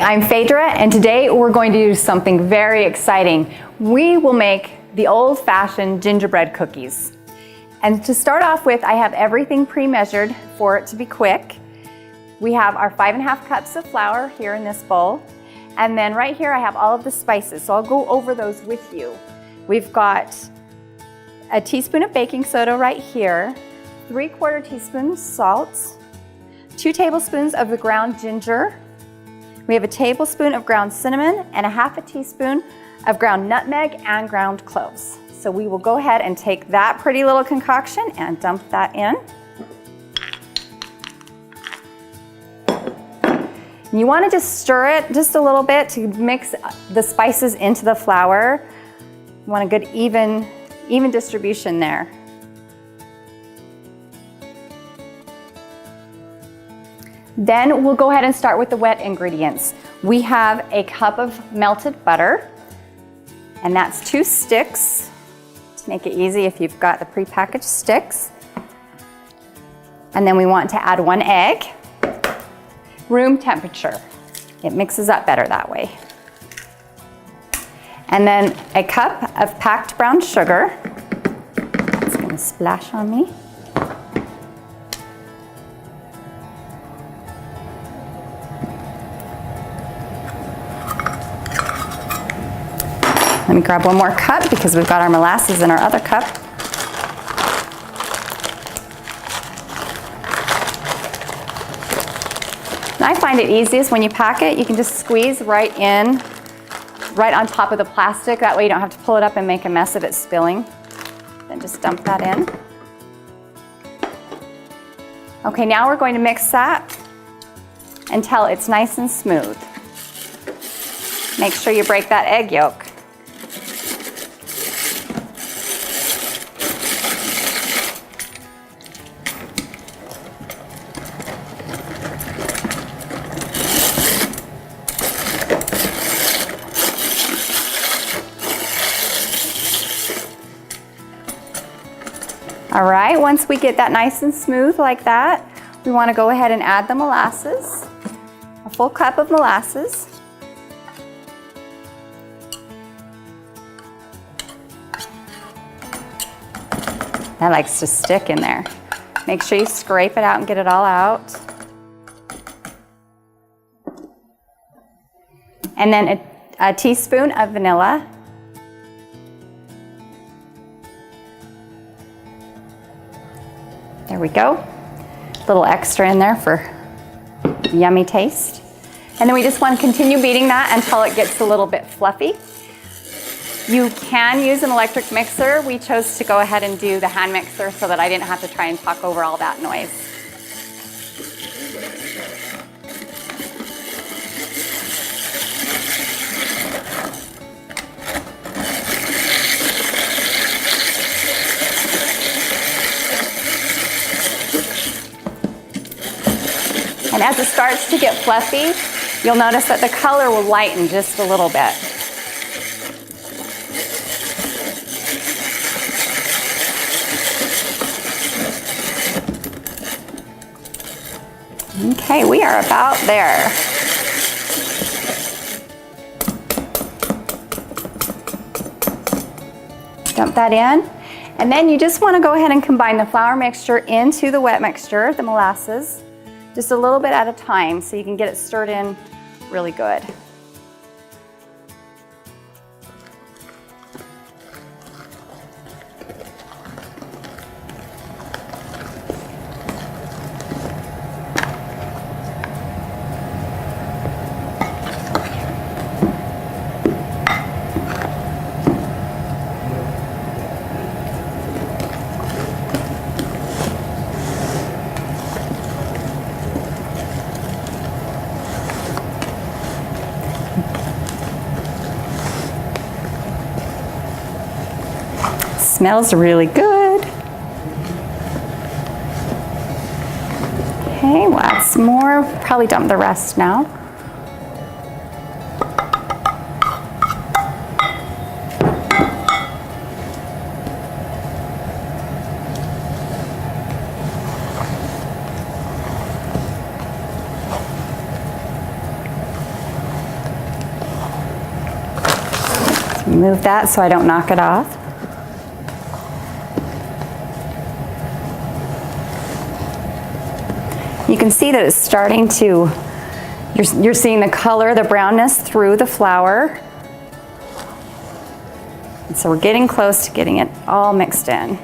I'm Phaedra, and today we're going to do something very exciting. We will make the old-fashioned gingerbread cookies. And to start off with, I have everything pre-measured for it to be quick. We have our 5½ cups of flour here in this bowl. And then right here I have all of the spices, so I'll go over those with you. We've got a teaspoon of baking soda right here, 3/4 teaspoon salt, 2 tablespoons of the ground ginger. We have a tablespoon of ground cinnamon and a 1/2 teaspoon of ground nutmeg and ground cloves. So we will go ahead and take that pretty little concoction and dump that in. And you want to just stir it just a little bit to mix the spices into the flour. You want a good even distribution there. Then we'll go ahead and start with the wet ingredients. We have a cup of melted butter, and that's 2 sticks, to make it easy if you've got the prepackaged sticks. And then we want to add 1 egg, room temperature. It mixes up better that way. And then a cup of packed brown sugar. It's gonna splash on me. Let me grab 1 more cup because we've got our molasses in our other cup. And I find it easiest when you pack it, you can just squeeze right on top of the plastic. That way you don't have to pull it up and make a mess of it spilling. Then just dump that in. Okay, now we're going to mix that until it's nice and smooth. Make sure you break that egg yolk. All right, once we get that nice and smooth like that, we want to go ahead and add the molasses, a full cup of molasses. That likes to stick in there. Make sure you scrape it out and get it all out. And then a teaspoon of vanilla. There we go. A little extra in there for yummy taste. And then we just want to continue beating that until it gets a little bit fluffy. You can use an electric mixer. We chose to go ahead and do the hand mixer so that I didn't have to try and talk over all that noise. And as it starts to get fluffy, you'll notice that the color will lighten just a little bit. Okay, we are about there. Dump that in. And then you just want to go ahead and combine the flour mixture into the wet mixture, the molasses, just a little bit at a time so you can get it stirred in really good. Smells really good. Okay, we'll add some more. Probably dump the rest now. Move that so I don't knock it off. You can see that it's starting to, you're seeing the color, the brownness through the flour. And so we're getting close to getting it all mixed in.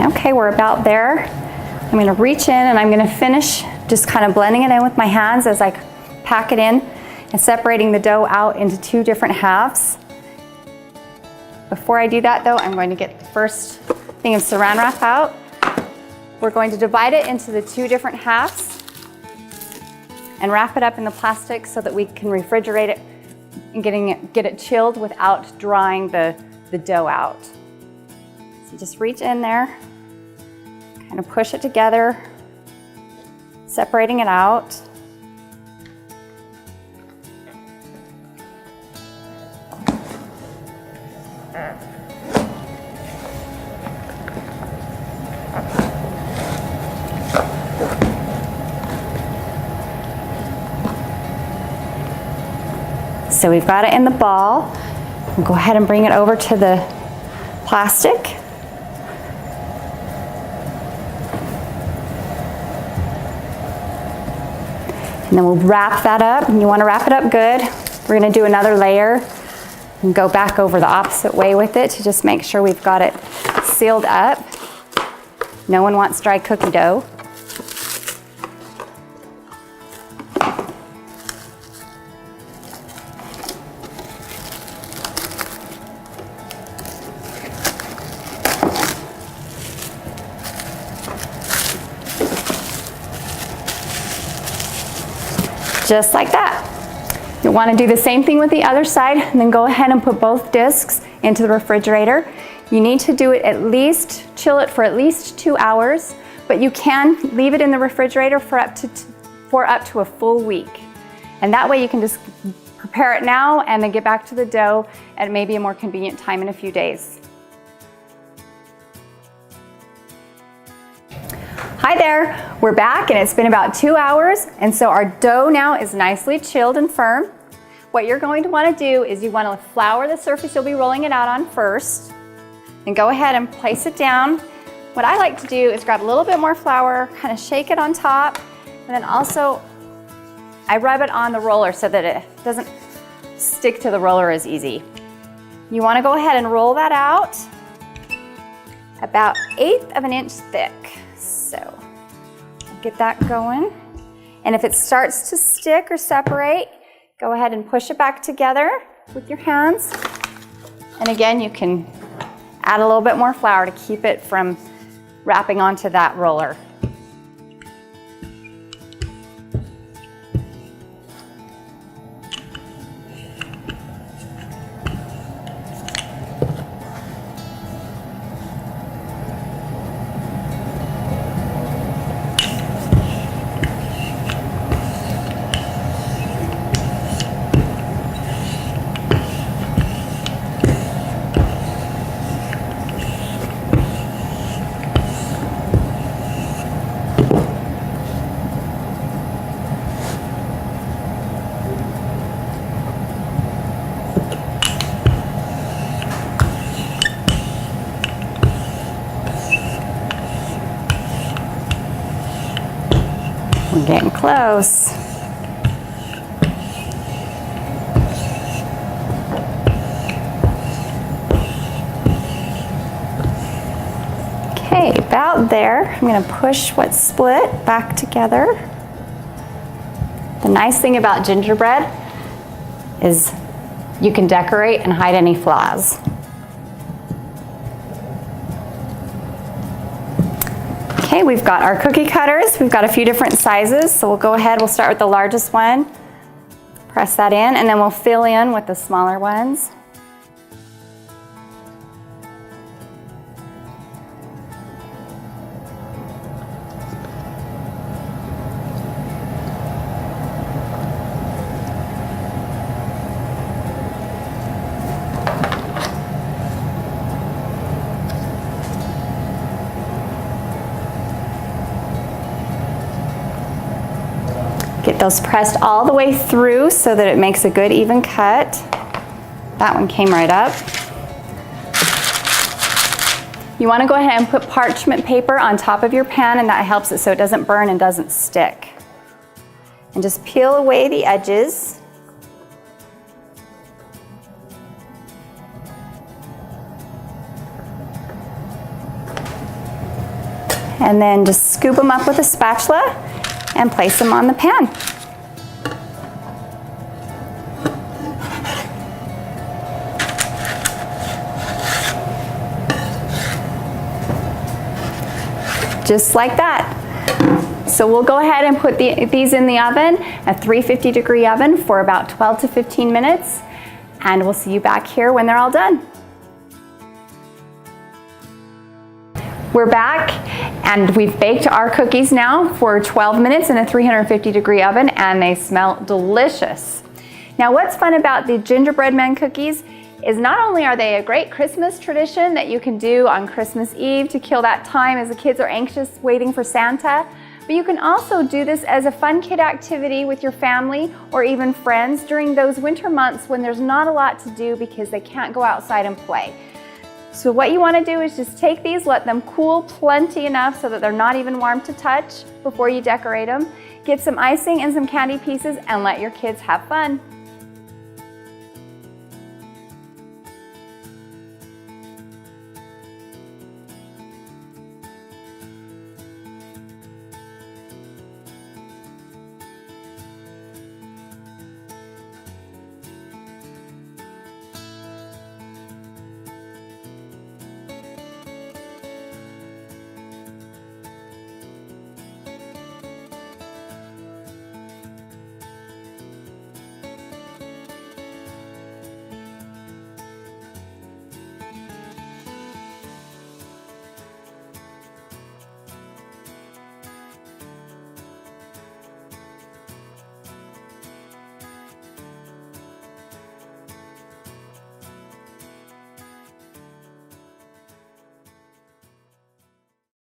Okay, we're about there. I'm going to reach in and I'm going to finish just kind of blending it in with my hands as I pack it in and separating the dough out into two different halves. Before I do that though, I'm going to get the first thing of saran wrap out. We're going to divide it into the two different halves and wrap it up in the plastic so that we can refrigerate it and get it chilled without drying the dough out. So just reach in there, kind of push it together, separating it out. So we've got it in the ball. We'll go ahead and bring it over to the plastic. And then we'll wrap that up. And you want to wrap it up good. We're going to do another layer and go back over the opposite way with it to just make sure we've got it sealed up. No one wants dry cookie dough. Just like that. You'll want to do the same thing with the other side and then go ahead and put both discs into the refrigerator. You need to do it chill it for at least 2 hours, but you can leave it in the refrigerator for up to a full week. And that way you can just prepare it now and then get back to the dough at maybe a more convenient time in a few days. Hi there, we're back and it's been about 2 hours, and so our dough now is nicely chilled and firm. What you're going to want to do is you want to flour the surface you'll be rolling it out on first, and go ahead and place it down. What I like to do is grab a little bit more flour, kind of shake it on top, and then also I rub it on the roller so that it doesn't stick to the roller as easy. You want to go ahead and roll that out about 1/8 of an inch thick. So get that going. And if it starts to stick or separate, go ahead and push it back together with your hands. And again, you can add a little bit more flour to keep it from wrapping onto that roller. We're getting close. Okay, about there. I'm going to push what's split back together. The nice thing about gingerbread is you can decorate and hide any flaws. Okay, we've got our cookie cutters. We've got a few different sizes, so we'll go ahead, we'll start with the largest one. Press that in, and then we'll fill in with the smaller ones. Get those pressed all the way through so that it makes a good even cut. That one came right up. You want to go ahead and put parchment paper on top of your pan, and that helps it so it doesn't burn and doesn't stick. And just peel away the edges. And then just scoop them up with a spatula and place them on the pan. Just like that. So we'll go ahead and put these in the oven, a 350-degree oven, for about 12 to 15 minutes, and we'll see you back here when they're all done. We're back, and we've baked our cookies now for 12 minutes in a 350-degree oven, and they smell delicious. Now, what's fun about the gingerbread men cookies is not only are they a great Christmas tradition that you can do on Christmas Eve to kill that time as the kids are anxious waiting for Santa, but you can also do this as a fun kid activity with your family or even friends during those winter months when there's not a lot to do because they can't go outside and play. So what you want to do is just take these, let them cool plenty enough so that they're not even warm to touch before you decorate them. Get some icing and some candy pieces and let your kids have fun.